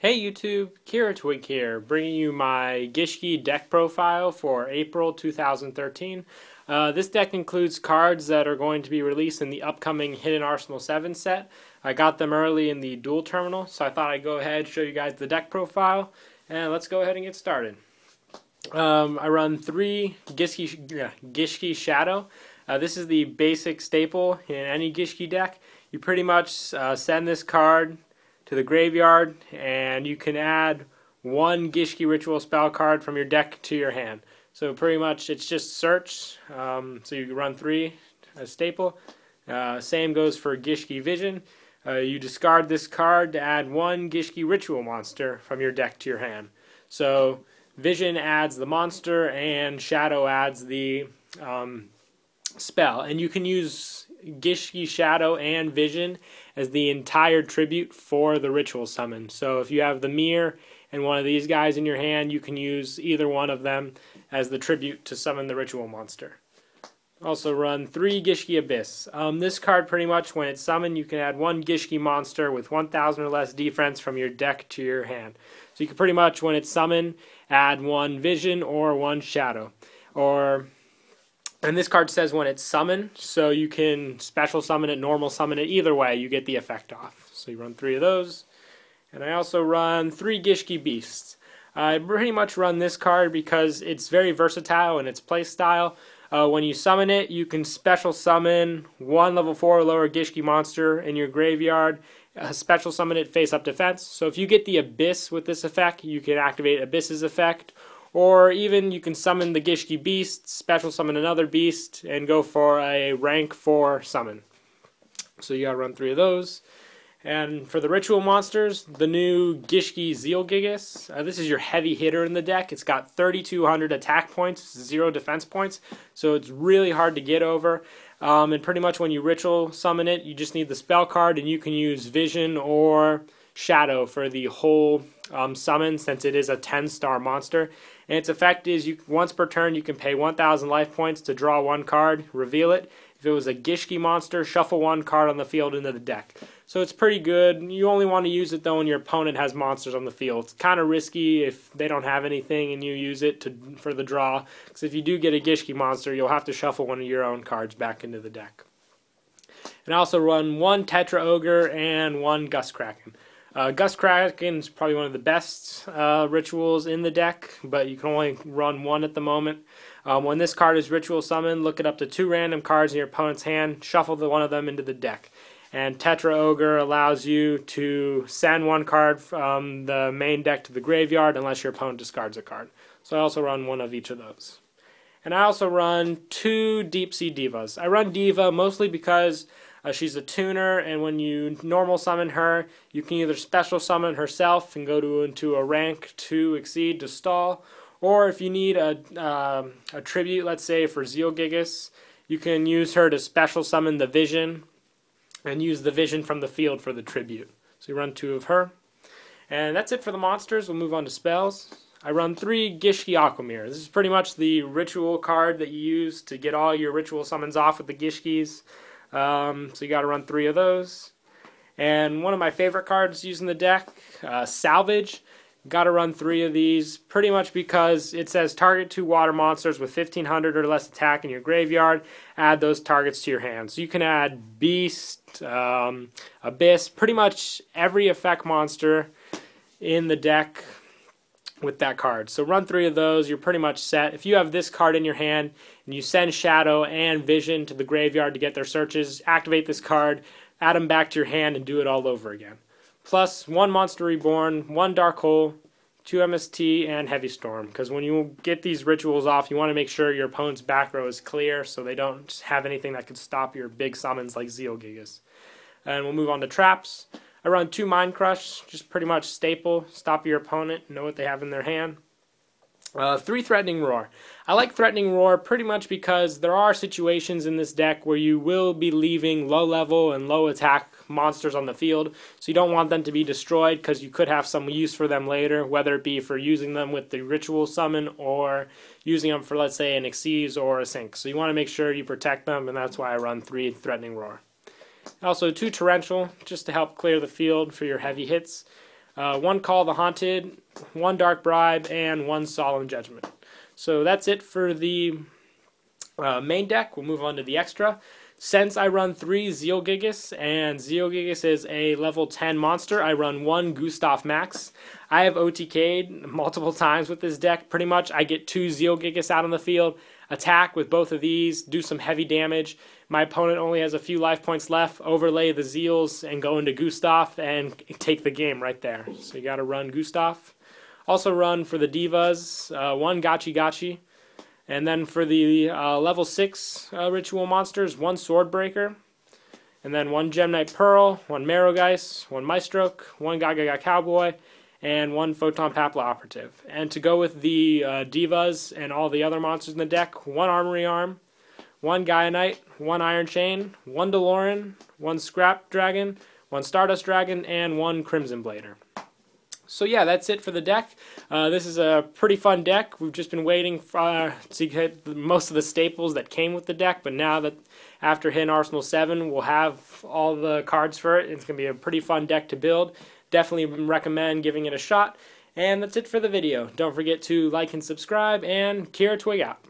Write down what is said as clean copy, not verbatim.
Hey YouTube, Kira Twig here, bringing you my Gishki deck profile for April 2013. This deck includes cards that are going to be released in the upcoming Hidden Arsenal 7 set. I got them early in the dual terminal, so I thought I'd go ahead and show you guys the deck profile, and let's go ahead and get started. I run 3 Gishki Shadow. This is the basic staple in any Gishki deck. You pretty much send this card to the graveyard, and you can add 1 Gishki ritual spell card from your deck to your hand. So pretty much it's just search, so you can run 3 as staple. Same goes for Gishki Vision. You discard this card to add 1 Gishki ritual monster from your deck to your hand. So Vision adds the monster and Shadow adds the spell, and you can use Gishki Shadow and Vision as the entire tribute for the ritual summon. So if you have the mirror and one of these guys in your hand, you can use either one of them as the tribute to summon the ritual monster. Also run 3 Gishki Abyss. This card pretty much when it's summoned, you can add 1 Gishki monster with 1000 or less defense from your deck to your hand. So you can pretty much when it's summoned add 1 Vision or 1 Shadow. And this card says when it's summoned, so you can special summon it, normal summon it, either way you get the effect off. So you run 3 of those. And I also run 3 Gishki Beasts. I pretty much run this card because it's very versatile in its play style. When you summon it, you can special summon 1 level 4 or lower Gishki monster in your graveyard, special summon it face up defense. So if you get the Abyss with this effect, you can activate Abyss's effect. Or even you can summon the Gishki Beast, special summon another beast, and go for a rank 4 summon. So you gotta run 3 of those. And for the ritual monsters, the new Gishki Zealgigas. This is your heavy hitter in the deck. It's got 3,200 attack points, 0 defense points, so it's really hard to get over. And pretty much when you ritual summon it, you just need the spell card, and you can use Vision or Shadow for the whole summon, since it is a 10-star monster. And its effect is once per turn you can pay 1000 life points to draw 1 card, reveal it. If it was a Gishki monster, shuffle 1 card on the field into the deck. So it's pretty good. You only want to use it though when your opponent has monsters on the field. It's kind of risky if they don't have anything and you use it for the draw, because if you do get a Gishki monster, you'll have to shuffle one of your own cards back into the deck. And I also run 1 Tetra Ogre and 1 Gust Kraken. Gust Kraken is probably one of the best rituals in the deck, but you can only run 1 at the moment. When this card is ritual summoned, look at up to 2 random cards in your opponent's hand, shuffle one of them into the deck. And Tetra Ogre allows you to send 1 card from the main deck to the graveyard unless your opponent discards a card. So I also run 1 of each of those. And I also run 2 Deep Sea Divas. I run Diva mostly because she's a tuner, and when you normal summon her, you can either special summon herself and go into a rank to exceed to stall, or if you need a tribute, let's say for Zealgigas, you can use her to special summon the Vision and use the Vision from the field for the tribute. So you run 2 of her. And that's it for the monsters. We'll move on to spells. I run 3 Gishki Aquamirror. This is pretty much the ritual card that you use to get all your ritual summons off with the Gishkis. So you got to run 3 of those. And one of my favorite cards used in the deck, Salvage. Got to run 3 of these, pretty much because it says target 2 water monsters with 1500 or less attack in your graveyard. Add those targets to your hand. So you can add Beast, Abyss, pretty much every effect monster in the deck with that card. So run 3 of those, you're pretty much set. If you have this card in your hand and you send Shadow and Vision to the graveyard to get their searches, activate this card, add them back to your hand, and do it all over again. Plus 1 Monster Reborn, 1 Dark Hole, 2 MST, and Heavy Storm. Because when you get these rituals off, you want to make sure your opponent's back row is clear so they don't have anything that could stop your big summons like Zealgigas. And we'll move on to traps. I run 2 Mind Crush, just pretty much staple, stop your opponent, know what they have in their hand. 3 Threatening Roar. I like Threatening Roar pretty much because there are situations in this deck where you will be leaving low level and low attack monsters on the field, so you don't want them to be destroyed because you could have some use for them later, whether it be for using them with the ritual summon or using them for, let's say, an Xyz or a Sync. So you want to make sure you protect them, and that's why I run 3 Threatening Roar. Also 2 Torrential, just to help clear the field for your heavy hits. one Call the Haunted, one Dark Bribe, and one Solemn Judgment. So that's it for the main deck. We'll move on to the extra. Since I run 3 Zealgigas, and Zealgigas is a level 10 monster, I run 1 Gustav Max. I have OTK'd multiple times with this deck. Pretty much I get 2 Zealgigas out on the field, attack with both of these, do some heavy damage. My opponent only has a few life points left, overlay the Zeals and go into Gustav and take the game right there. So you got to run Gustav. Also run for the Divas, 1 Gachi Gachi. And then for the level 6 ritual monsters, 1 Swordbreaker, and then 1 Gem Knight Pearl, 1 Marrowgeist, 1 Maestroke, 1 Gaga Cowboy, and 1 Photon Papla Operative. And to go with the Divas and all the other monsters in the deck, 1 Armory Arm, 1 Gaia Knight, 1 Iron Chain, 1 DeLorean, 1 Scrap Dragon, 1 Stardust Dragon, and 1 Crimson Blader. So yeah, that's it for the deck. This is a pretty fun deck. We've just been waiting to get most of the staples that came with the deck, but now that after hitting Arsenal 7, we'll have all the cards for it. It's going to be a pretty fun deck to build. Definitely recommend giving it a shot. And that's it for the video. Don't forget to like and subscribe, and Kira Twig out.